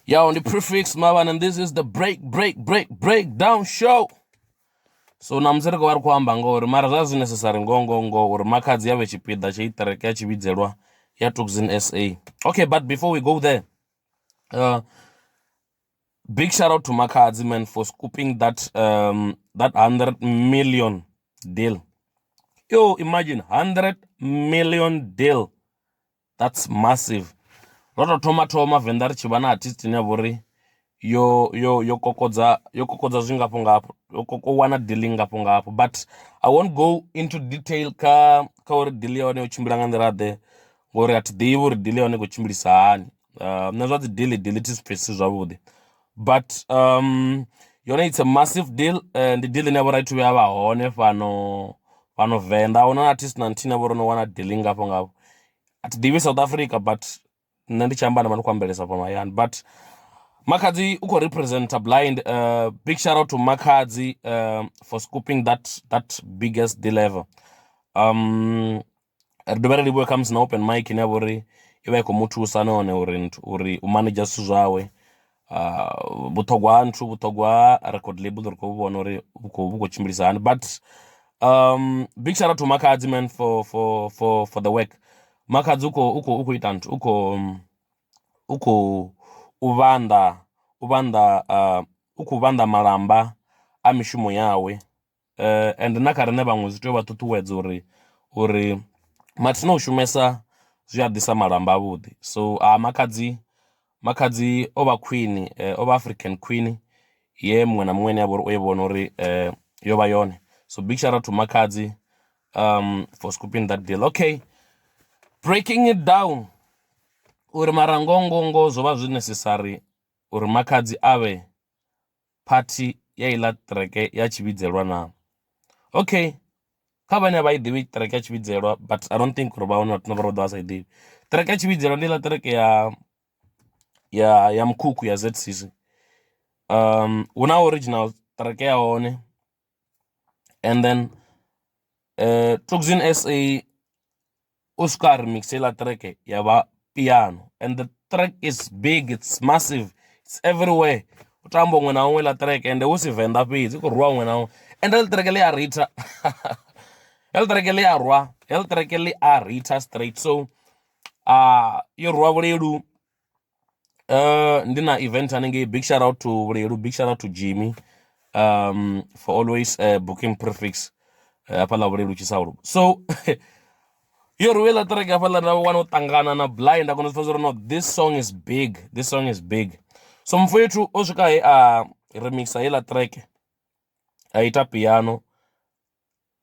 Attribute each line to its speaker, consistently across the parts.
Speaker 1: Yo, on the prefix, Mavan, and this is the breakdown show. So namzere ko vari kuamba ngori mara zvazi necessary ngongongo uri Makhadzi yave chipida cheitareka ya Tshivhidzelwa ya Tukzin SA. Okay, but before we go there, big shout out to Makhadzi, man, for scooping that 100 million deal. Yo, imagine 100 million deal. That's massive. Roto toma venda richiva na artist nyavori yo kokodza zvingapo ngapo wana deal ngapo ngapo, but I won't go into detail ka uri deal yaone uchimbira ngandira de ngori atidivi uri deal yaone kuchimbilisa hani. Nazvati deal tisipesi zvavudi, but yone it's a massive deal, and the deal ine voraitu yava hone fano venda ona artist nantina vorono wana deal ngapo ngapo atidivi South Africa, but nandichamba namanokuambelesa pamayani. But Makhadzi uko represent a blind. Big shout out to Makhadzi for scooping that biggest deal ever. Ridobere ribo comes na open mic ine vori iva ikomuthusa none uri umanager zwithu zvawe. Vhuṱhogwa ha nthu vhuṱhogwa ha record label ri khou vhona uri vhu chimbilisa hani. But big shout out to Makhadzi, man, for the work. Makhadzi uko ita nthu uko uvanda malamba a mishumo yawe, and na kha rine vhaṅwe zwi tea u vha ṱuṱuwedza uri mathina u shumesa zwi a ḓisa malamba avhuḓi. So Makhadzi o vha queen, o vha African queen ye muṅwe na muṅwe ane yavha uri o ye vhona uri yo vha yone. So big shout out to Makhadzi for scooping that deal. Okay, breaking it down, uri mara ngongongo zwo vha zwi necessary uri Makhadzi ave party ya iḽa treke ya Tshivhidzelwa na. Okay, kha vhane a vha i ḓivhi treke ya Tshivhidzelwa, but I don't think uri vha hone vhathu vha ḓo vha sa i ḓivhi. Treke ya Tshivhidzelwa ndi iḽa treke ya Mukhukhu ya ZCC. Huna original treke ya hone, and then Tukzin SA u swika remix iḽa treke ya vha piano, and the track is big, it's massive, it's everywhere. U tamba ṅwe na ṅwe iḽa treke, and hu si Venḓa fhedzi khou rwiwa ṅwe na ṅwe, and heḽi treke ḽi a rita heḽi treke ḽi a rwa, heḽi treke ḽi a rita straight. So yo rwa Vhulelu. Ndi na event hanengei. Big shout out to Vhulelu, big shout out to Jimmy for always booking prefix hafhaḽa Vhulelu Tshisaulu. So yo rwela track hafhaḽa na wana u ṱangana na blind a kona u pfha no, this song is big. So mfu yethu o swika he a remixa heiḽa track a ita piano,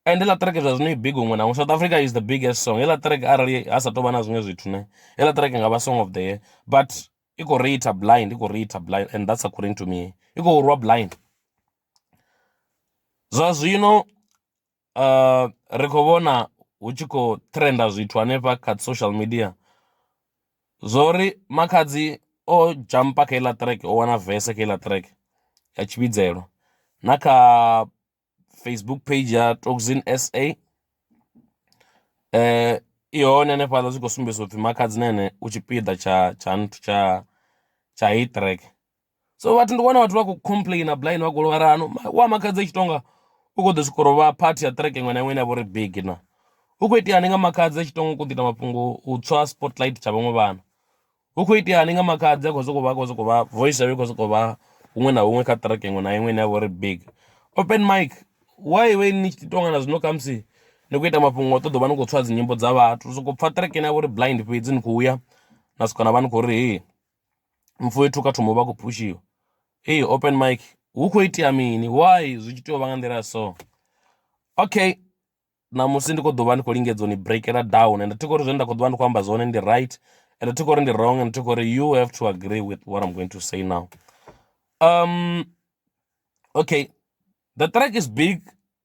Speaker 1: and heiḽa track zwa zwino i big huṅwe na huṅwe. South Africa is the biggest song. Heiḽa track arali ha sa tou vha na zwiṅwe zwithu ne heiḽa track nga vha song of the year, but i khou reita blind, and that's according to me. I khou rwa blind. Zwa zwino ri khou vhona hu tshi khou trenda zwithu hanefha kha social media zwori Makhadzi o jumpa kha heiḽa track, o wana verse kha heiḽa track ya Tshivhidzelwa, na kha Facebook page ya Tukzin SA i hone hanefhaḽa zwi khou sumbedzisa upfhi Makhadzi nene u tshipiḓa tsha hei track. So vhathu ndi wana vhathu vha khou complaina blind, vha khou lwara ano wa Makhadzi a tshi tonga u khou ḓi swika uri vha party ya track iṅwe na iṅwe ine ya vha uri big na. Hu khou itea hani nga Makhadzi a tshi tonga u khou ḓi ita mafhungo u tswa spotlight tsha vhaṅwe vhana? Hu khou itea hani nga Makhadzi a khou sokou vha voice yawe i khou sokou vha huṅwe na huṅwe kha track iṅwe na iṅwe ine ya vha uri big? Open mic, why we ni tshi tonga na zwino khamusi ni khou ita mafhungo o ṱoḓa u vha ni khou tswa dzinyimbo dza vhathu, sokou pfha track ine ya vha uri blind fhedzi ni khou ya na swika na vha ni khou ri hei mfu yethu kha thoma u vha khou phushiwa. Hey, open mic, hu khou itea mini? Why zwi tshi tea u vha nga nḓila ya so? Okay, namusi ndi khou ḓo vha ndi khou lingedza ni breakela down, and thi khou uri zwine nda khou ḓo vha ndi khou amba zwone ndi right, and thi khou uri ndi wrong, and thi khou uri you have to agree with what I'm going to say now. Okay, the track is big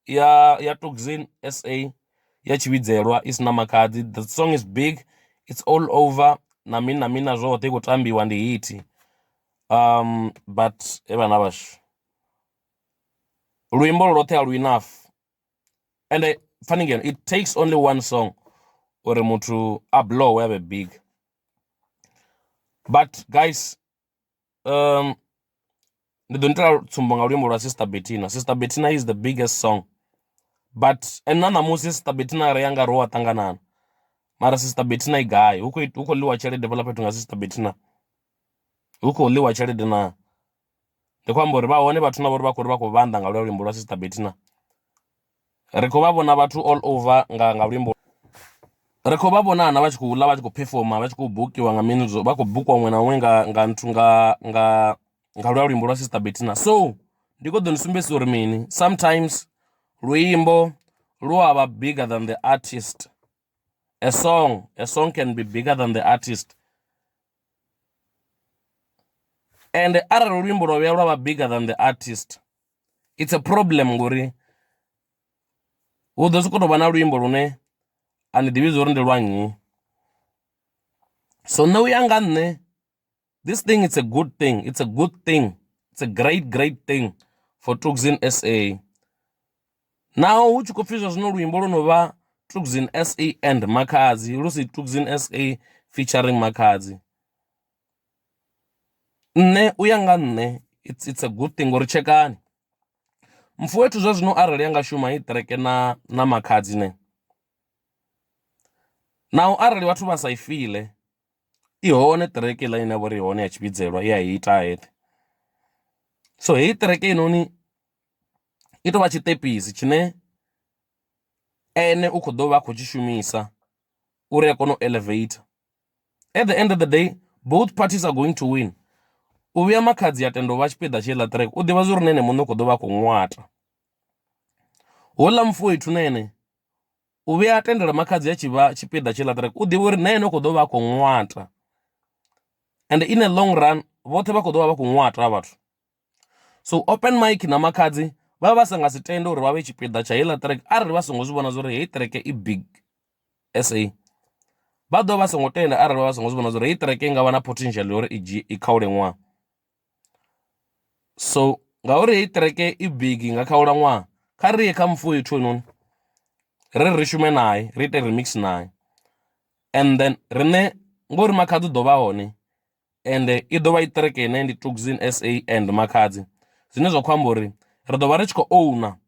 Speaker 1: ya Tukzin SA ya Tshivhidzelwa is na Makhadzi. The song is big, it's all over, na mina zwoṱhe i khou tambiwa, ndi hiti. But vhana vhashu luimbo lwoṱhe a lu enough, and funny again, it takes only one song uri muthu a blow ave big. But guys, ndi ḓo nitela tsumbo nga luimbo lwa Sister Bettina. Sister Bettina is the biggest song, but na ṋamusi Sister Bettina ri yanga ro wa ṱanganana, mara Sister Bettina i gai hu khou ḽiwa tshelede fhaḽa fhethu nga Sister Bettina, hu khou ḽiwa tshelede na. Ndi khou amba uri vha hone vhathu na vho ri vha khou vhanḓa nga luimbo lwa Sister Bettina. Ri khou vha vhona vhathu all over nga luimbo, ri khou vha vhona na vha tshi khou ḽa, vha tshi khou performa, vha tshi khou bukiwa nga mini, vha khou bukiwa ṅwe na ṅwe nga nthu nga luimbo lwa Sister Bettina. So ndi khou ḓo ni sumbedzisa uri mini, sometimes luimbo lu avha bigger than the artist. A song can be bigger than the artist. And arali luimbo lwa vhuya lwa vha bigger than the artist, it's a problem ngori hu ḓo sokou tou vha na luimbo lune a ni ḓivhi zwo ri ndi lwa nnyi. So nṋe u ya nga nṋe, this thing, it's a good thing, it's a good thing, it's a great thing for Tukzin SA. Now hu tshi khou pfhi zwa zwino luimbo lu no vha Tukzin SA and Makhadzi, lu si Tukzin SA featuring Makhadzi. Nṋe u ya nga nṋe, it's a good thing uri tshekani mfu wethu zwa zwino arali anga shuma i ṱereke na Makhadzi ne, naho arali vhathu vha sa i file, i hone ṱereke ḽa ine vhori hone ya Tshivhidzelwa ya i ita eṱhe. So heyi ṱereke inoni i tou vha tshiṱepisi tshine ene u khou ḓo vha khou tshi shumisa uri a kone u elevate. At the end of the day, both parties are going to win. U vhuya Makhadzi a tenda u vha tshipiḓa tshe ḽa ṱereke, u ḓivha zwo ri nene muṋe u khou ḓo vha khou ṅwata. Houḽa mufu wethu nene, u vhuya a tendela Makhadzi a tshi vha tshipiḓa tshe ḽa ṱereke, u ḓivha uri nene u khou ḓo vha a khou ṅwata. And in a long run, vhoṱhe vha khou ḓo vha vha khou ṅwata vhathu. So open mic na Makhadzi vha vha sa nga si tende uri vha vhe tshipiḓa tsha heiḽa ṱereke arali vha songo zwi vhona zwo ri heyi ṱereke i big SA. Vha ḓo vha songo tenda arali vha songo zwi vhona zwo ri heyi ṱereke i nga vha na potential uri i khaule ṅwaha. So ngauri heyi ṱereke i big nga khaula ṅwaha, kha ri ye kha mufu wethu noni ri shume naye, ri ite remix naye, and then riṋe ngori Makhadzi u ḓo vha hone, and i ḓo vha i ṱereke ine ndi Tukzin SA and Makhadzi, zwine zwa khou amba uri ri ḓo vha ri tshi khou ouna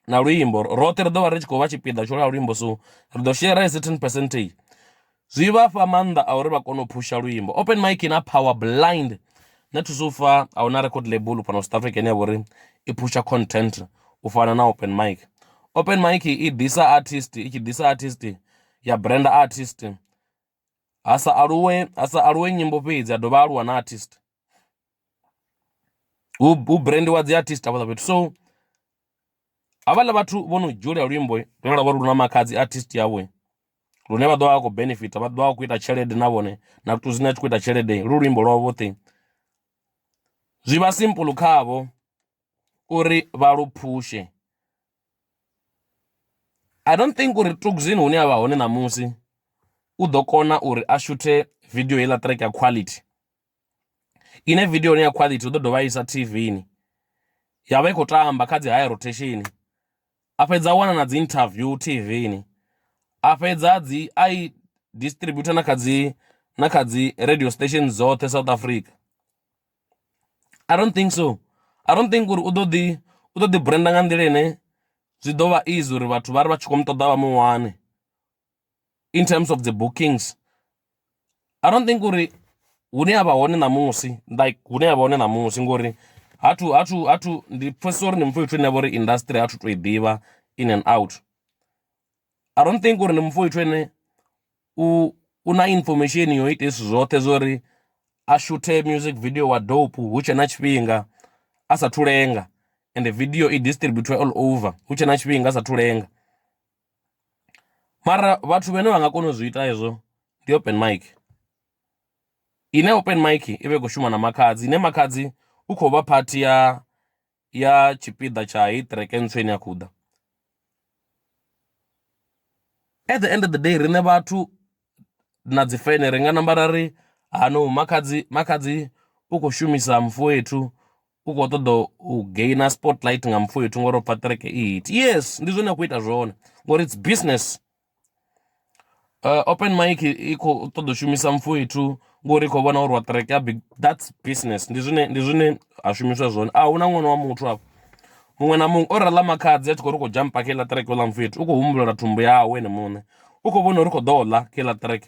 Speaker 1: na luimbo, roṱhe ri ḓo vha ri tshi khou vha tshipiḓa tsho lwa luimbo. So ri ḓo share a certain percentage, zwi vha fha maanḓa a uri vha kone u phusha luimbo. Open mic na power blind, nṋe thuso fa a huna record label fhano South Africa ine ya vha uri i phusha content u fana na open mic. Open mic i ḓisa artist, i tshi ḓisa artist ya brand artist, ha sa aluwe nyimbo fhedzi, ha dovha aluwa na artist, hu brandiwa dzi artist hafhaḽa fhethu. So havhaḽa vhathu vho no dzhiela luimbo lune lwa vha lu na Makhadzi artist yawe, lune vha ḓo vha khou benefita, vha ḓo vha khou ita tshelede na vhone, na kutu zwine a tshi khou ita tshelede lu luimbo lwavho vhoṱhe, zwi vha simple khavho uri vha lu phushe. I don't think uri Tukzin hune a vha hone ṋamusi u ḓo kona uri a shute video heiḽa ṱereke ya quality, ine video hone ya quality u ḓo dovha isa TV-ni, ya vha i khou tamba kha dzi high rotation, a fhedza a wana na dzi interview TV-ni, a fhedza a i distributor na kha dzi radio station dzoṱhe South Africa. I don't think so. I don't think uri u ḓo ḓi branda nga nḓila ine zwi ḓo vha easy uri vhathu vha ri vha tshi khou mu ṱoḓa vha mu wane in terms of the bookings. I don't think uri hune a vha hone ṋamusi, like hune a vha hone ṋamusi, ngori hathu ndi pfhesesa uri ndi mufho wethu ine ya vha uri industry hathu tou i ḓivha in and out. I don't think uri ndi mufho wethu ene u na information yo ita zwithu zwoṱhe zwo ri a shute music video wa dope hu tshe na tshifhinga a sathu lenga, and video i distributwe all over hu tshe na tshifhinga a sathu lenga. Mara vhathu vhane vha nga kona u zwi ita hezwo ndi open mic, ine open mic i vha i khou shuma na Makhadzi, ine Makhadzi u khou vha part ya tshipiḓa tsha heyi ṱereke ntswa ine ya khou ḓa. At the end of the day, riṋe vhathu na dzi fene ri nga namba ra ri hano Makhadzi u khou shumisa mufu wethu, u khou ṱoḓa u gaina spotlight nga mufu wethu ngori u pfa ṱereke i hit. Yes, ndi zwone a khou ita zwone ngori it's business. Open mic i khou ṱoḓa u shumisa mufu wethu ngori khou vhona uri wa ṱireke big, that's business. Ndi zwine a shumiswa zwone. A huna ṅwana wa muthu afho muṅwe na muṅwe o raḽa Makhadzi a tshi khou ri khou jampa kha iḽa ṱireke ḽa mfethu u khou humbulela thumbu yawe ene muṋe, u khou vhona uri khou ḓo ḽa kha iḽa ṱireke.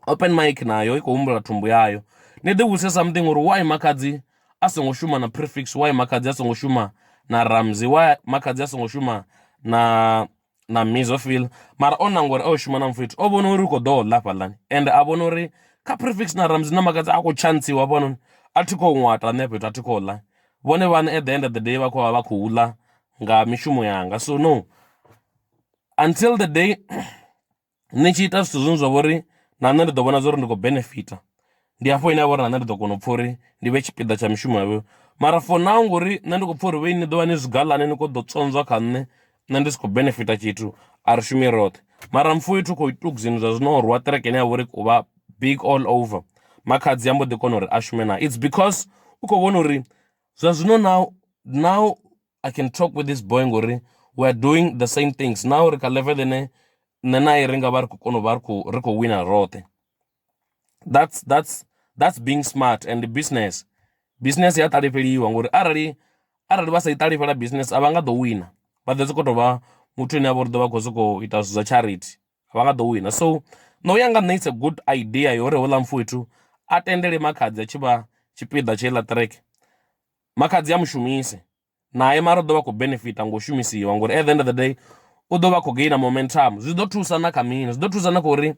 Speaker 1: Open mic nayo i khou humbulela thumbu yayo. Ni ḓi vhudzise something uri why Makhadzi a songo shuma na prefix, why Makhadzi a songo shuma na Ramsey, why Makhadzi a songo shuma na Mesophil, mara o nanga uri o shuma na mfethu o vhona uri u khou ḓo ḽa fhaḽani, and a vhona uri kha prefix na Ramsey na Makhadzi a khou chantsiwa vhononi, a thi khou ṅwata nṋe fhethu a thi khou ḽa. Vhone vhane at the end of the day vha khou vha vha khou ḽa nga mishumo yanga. So no, until the day ni tshi ita zwithu zwine zwa vhori na nṋe ndi ḓo vhona zwori ndi khou benefita, ndi hafho ine ya vhori na nṋe ndi ḓo kona u pfha uri ndi vhe tshipiḓa tsha mishumo yavho. Mara for now ngori nṋe ndi khou pfha uri vhei ni ḓo vha ni zwigalani ni khou ḓo tsonzwa kha nṋe ndi si khou benefita tshithu, a ri shumi roṱhe. Mara mfowethu khou Tukzin zwa zwino rwa ṱireke ine ya vhori u vha big all over, Makhadzi ambo ḓi kona uri a shume na. It's because u khou vhona uri zwa zwino now I can talk with this boy ngori we are doing the same things now, ri kha level ḽine nṋe nae ri nga vha ri khou kona u vha ri khou wina roṱhe. That's being smart and business ya ṱalifheliwa ngori arali vha sa i ṱalifhela business a vha nga ḓo wina, vha ḓo sokou tou vha muthu ane a vha uri ḓo vha khou sokou ita zwithu zwa charity, a vha nga ḓo wina. So no u ya nga nṋe it's a good idea yori houḽa mfowethu a tendele Makhadzi a tshi vha tshipiḓa tsha iḽa ṱireke, Makhadzi a mushumise naye, mara u ḓo vha khou benefita ngo shumisiwa ngori at the end of the day u ḓo vha khou gaina momentum. Zwi ḓo thusa na kha mini, zwi ḓo thusa na kha uri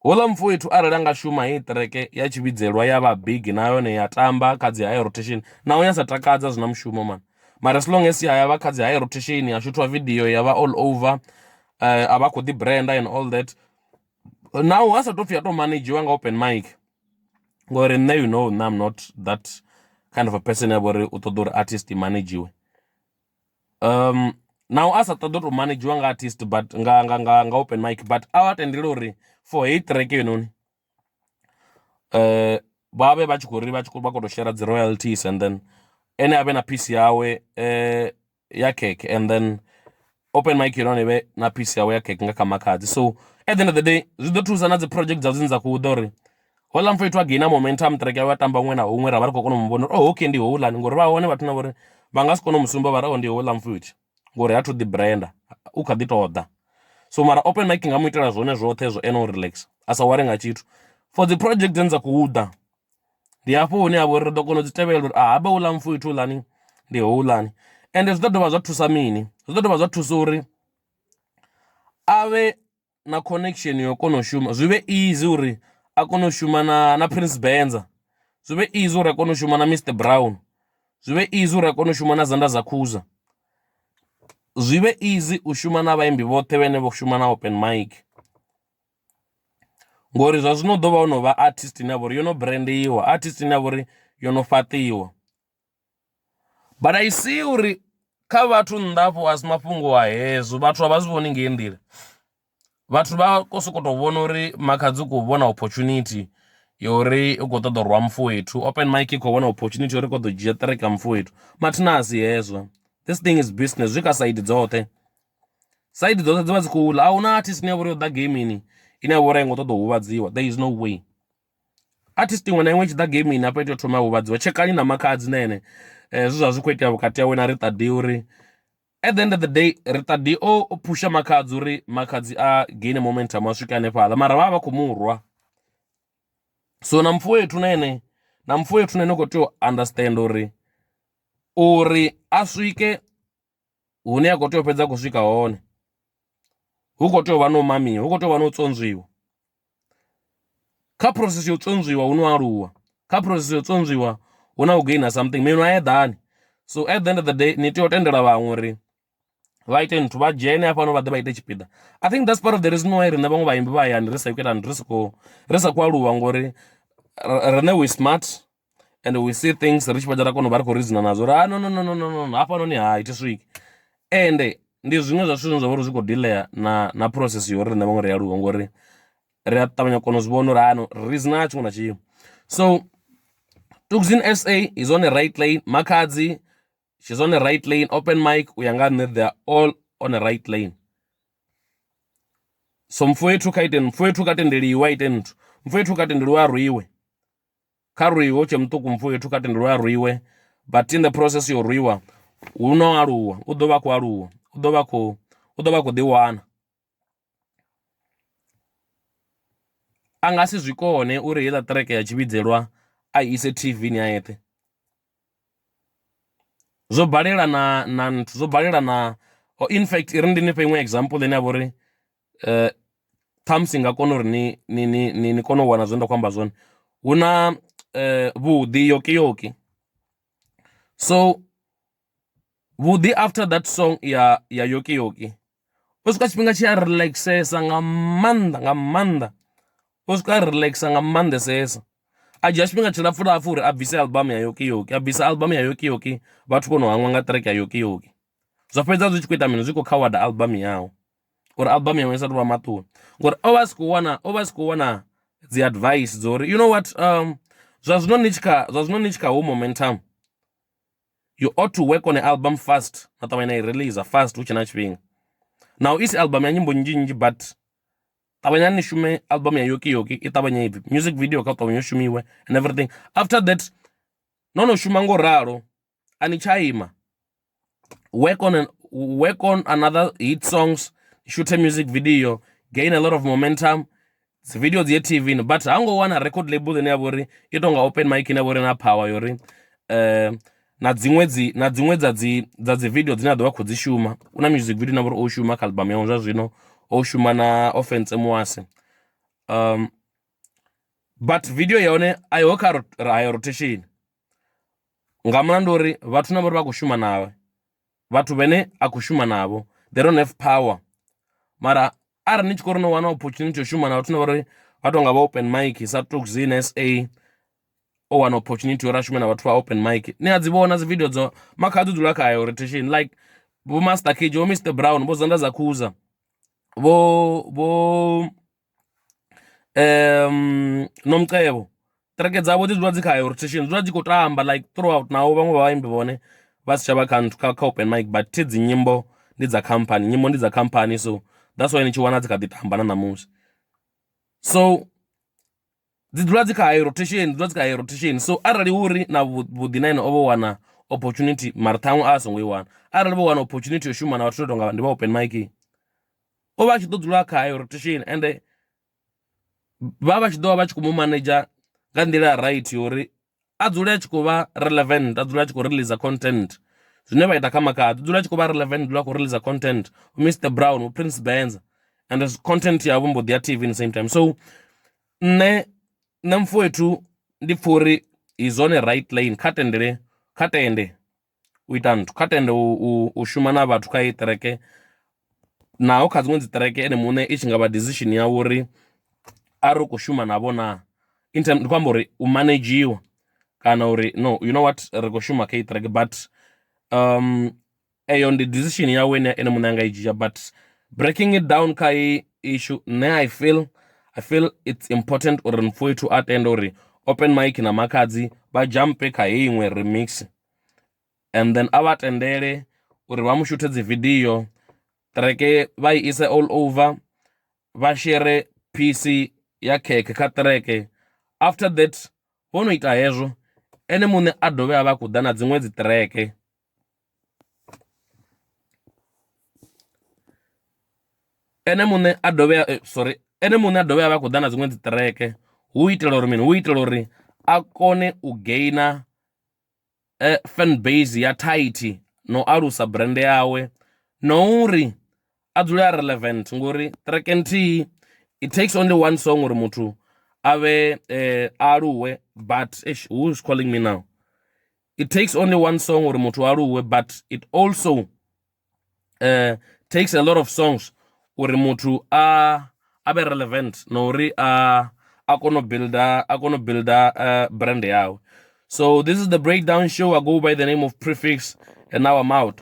Speaker 1: houḽa mfowethu arali a nga shuma hei ṱireke ya Tshivhidzelwa ya vha big na yone ya tamba kha dzi high rotation, naho ya sa takadza zwi na mushumo man, mara as long as ya vha kha dzi high rotation ya shuthiwa video ya vha all over, a vha khou ḓi branda and all that, naho ha sa tou pfhi ya tou managiwa nga open mic ngori nṋe you know I'm not that kind of a person ya vha uri u ṱoḓa uri artist i managiwe. Naho a sa ṱoḓa tou managiwa nga artist but nga open mic, but a vha tendele uri for hei ṱireke yononi vha vhe vha tshi khou ri vha khou tou share dzi royalties, and then ene a vhe na piece yawe ya cake, and then open mic yononi vhe na piece yawe ya cake nga kha Makhadzi. So at the end of the day zwi ḓo thusa na dzi project dza dzine dza khou ḓa uri houḽa mfowethu a gaina momentum ṱireke yawe ya tamba huṅwe na huṅwe, ra vha ri khou kona u mu vhona uri okay ndi houḽani, ngori vha hone vhathu na vhori vha nga si kone u musumba vha ndi houḽa mfowethu ngori ha thu ḓi branda, u kha ḓi tou ḓa. So mara open mic nga mu itela zwone zwoṱhe zwo ene u relax, a sa ware nga tshithu. For the project dzine dza khou ḓa ndi hafho hune ha vha uri ri ḓo kona u dzi tevhelela uri habe houḽa mfowethu houḽani ndi houḽani, and zwi ḓo dovha zwa thusa mini, zwi ḓo dovha zwa thusa uri a vhe na connection yo kona u shuma, zwi vhe easy uri a kone u shuma na Prince Benza, zwi vhe easy uri a kone u shuma na Mr Brown, zwi vhe easy uri a kone u shuma na Zanda Zakhuza, zwi vhe easy u shuma na vhaimbi vhoṱhe vhane vho shuma na open mic, ngori zwa zwino ḓo vha ho no vha artist ine ya vha uri yo no brandiwa, artist ine ya vha uri yo no fhaṱiwa. But I see uri kha vhathu nnḓa afho a si mafhungo a hezwo, vhathu a vha zwi vhoni ngei nḓila, vhathu vha khou sokou tou vhona uri Makhadzi u khou vhona opportunity yori u khou ṱoḓa u rwa mfowethu, open mic i khou vhona opportunity yori i khou ḓo dzhia ṱireke mfowethu, mathina a si hezwo. This thing is business, zwi kha side dzoṱhe dzi vha dzi khou ḽa. A huna artist ine ya vha uri yo ḓa gameini ine ya vha uri a i ngo ṱoḓa u huvhadziwa, there is no way. Artist iṅwe na iṅwe tshi ḓa gameini hafha tea u thoma ya huvhadziwa. Tshekani na Makhadzi na ene zwi zwa zwi khou itea vhukati hawe na Ritadi uri at the end of the day Ritadi o phusha Makhadzi uri Makhadzi a gain momentum a swike hanefhaḽa, mara vha vha khou murwa. So na mfowethu na ene khou tea u understand uri a swike hune a khou tea u fhedza a khou swika hone hu khou tea u vha no mamiwa, hu khou tea u vha no tsonzwiwa. Kha process yo tsonzwiwa hu no aluwa, kha process yo tsonzwiwa hu na u gaina something, miṅwaha ya ḓani. So at the end of the day ni tea u tendela vhaṅwe uri vha ite nthu, vha dzhene hafhano vha ḓe vha ite tshipiḓa. I think that's part of the reason why riṋe vhaṅwe vhaimbi vha hayani ri sa iketani ri sa khou aluwa, ngori riṋe we smart and we see things ri tshi fhedza ra kona u vha ri khou reasoner nazwo uri no hafhanoni hai thi swiki, ende ndi zwiṅwe zwa zwithu zwine zwa vha uri zwi khou delaya na process yori riṋe vhaṅwe ri aluwa, ngori ri a ṱavhanya u kona u zwi vhona uri reasoner tshiṅwe na tshiṅwe. So Tukzin SA is on the right lane, Makhadzi she's on the right lane, open mic u ya nga nṋe they are all on the right lane. So mfowethu kha tendeliwa ite nthu, mfu yethu kha tendelwa a rwiwe kha rwiwe utshe muṱuku mfu yethu kha tendelwa a rwiwe but in the process yo rwiwa hu no aluwa u ḓo vha khou aluwa u ḓo vha khou ḓi wana a nga si zwi kone uri heiḽa ṱereke ya Tshivhidzelwa a ise TV ni a yeṱhe zwo balela na nthu zwo balela na in fact ri ndi ni fhe iṅwe example ine ya vha uri ṱhamusi nga kona uri ni kone u wana zwine nda khou amba zwone hu na vhuḓi yoki so vhuḓi after that song ya yoki u swika tshifhinga tshi a relaxesa nga maanḓa u swika a relaxa nga maanḓesesa a dzhia tshifhinga tshilapfu uri a bvise album ya yoki a bvisa album ya yoki vhathu vho no hangwa nga track ya yoki zwa fhedza zwi tshi khou ita mini zwi khou khawada album yawe uri album yawe isa tou vha maṱuwa ngori o vha a si khou wana dzi advice dzo uri you know what zwa zwino ni tshi kha hu momentum you ought to work on an album fast na ṱavhanya na i release fast hu tshe na tshifhinga now isi album ya nyimbo nnzhi but ṱavhanyani ni shume album ya yoki i ṱavhanye ibvi music video kha ṱavhanye shumiwe and everything after that no no shuma ngo ralo ani tsha ima work on another hit songs shoot a music video gain a lot of momentum dzi video dzi TV but hango wana record label ine ya vha uri i tonga open mic ine ya vha uri na power yori na dziṅwe dza dzi video dzine a ḓo vha khou dzi shuma u na music video na vha uri o shuma kha album yawe zwa zwino o shuma na Offense Muase but video ya hone a iho kha high rotation nga mulandu uri vhathu na vha uri vha khou shuma nawe vhathu vhene a khou shuma navho they don't have power mara arali ni tshi khou ri no wana opportunity yo shuma na vhathu na vha uri vha tonga vha open mic sa Tukzin SA o wana opportunity uri a shume na vhathu vha open mic ni a dzi vhona dzi video dzo Makhadzi dzula kha high rotation like vho Master KJ vho Mr Brown vho Zanda Zakhuza vho Nomcebo treke dzavho dzi dzula dzi kha high rotation dzula dzi khou tamba like throughout naho vhaṅwe vha vhaimbi vhone vha si tsha vha kha open mic but dzi nyimbo ndi dza company so that's why ni tshi wana dzi kha ḓi tamba na ṋamusi so dzi dzula dzi kha high rotation so arali uri na vhuḓi na ine o vha wana opportunity mara ṱhaṅwe a songo i wana arali vho wana opportunity yo shuma na vhathu tonga ndi vha open mic o vha tshi ḓo dzula kha high rotation and vha tshi ḓo vha tshi khou mu manager nga nḓila ya right uri a dzule a tshi khou vha relevant a dzule a tshi khou release content zwine vha ita kha Makhadzi dzula a tshi khou vha relevant dzula a khou release content Mr Brown Prince Benza and content yavho mbo ḓi ya TV in the same time so nne mfu wethu ndi pfha uri is on a right lane kha tende u ita nthu kha tende u shuma na vhathu kha i ṱereke naho kha dziṅwe dzi ṱereke ene muṋe i tshi nga vha decision ya uri a ri khou shuma navho na ndi khou amba uri u managiwa kana uri no you know what ri khou shuma kha i ṱereke but eyo ndi decision yawe ene muṋe anga i dzhia but breaking it down kha i issue ne I feel it's important uri mfu wethu a tende uri open mic na Makhadzi vha jumpe kha heyi iṅwe remix and then a vha tendele uri vha mu shute dzi video ṱereke vha i ise all over vha share piece ya khekhe kha ṱereke after that vho no ita hezwo ene muṋe a dovhe a vha khou ḓa na dziṅwe dzi ṱereke ene muṋe a dovhe a vha khou ḓa na dziṅwe dzi ṱereke hu itela uri mini hu itela uri a kone u gaina fan base ya tight no alusa brand yawe no uri a dzule a relevant ngori ṱereke nthihi it takes only one song uri muthu ave aluwe but who is calling me now it takes only one song uri muthu aluwe but it also takes a lot of songs uri muthu abe relevant no uri a kono builda brand yawe so this is the breakdown show. I go by the name of Prefix and now I'm out.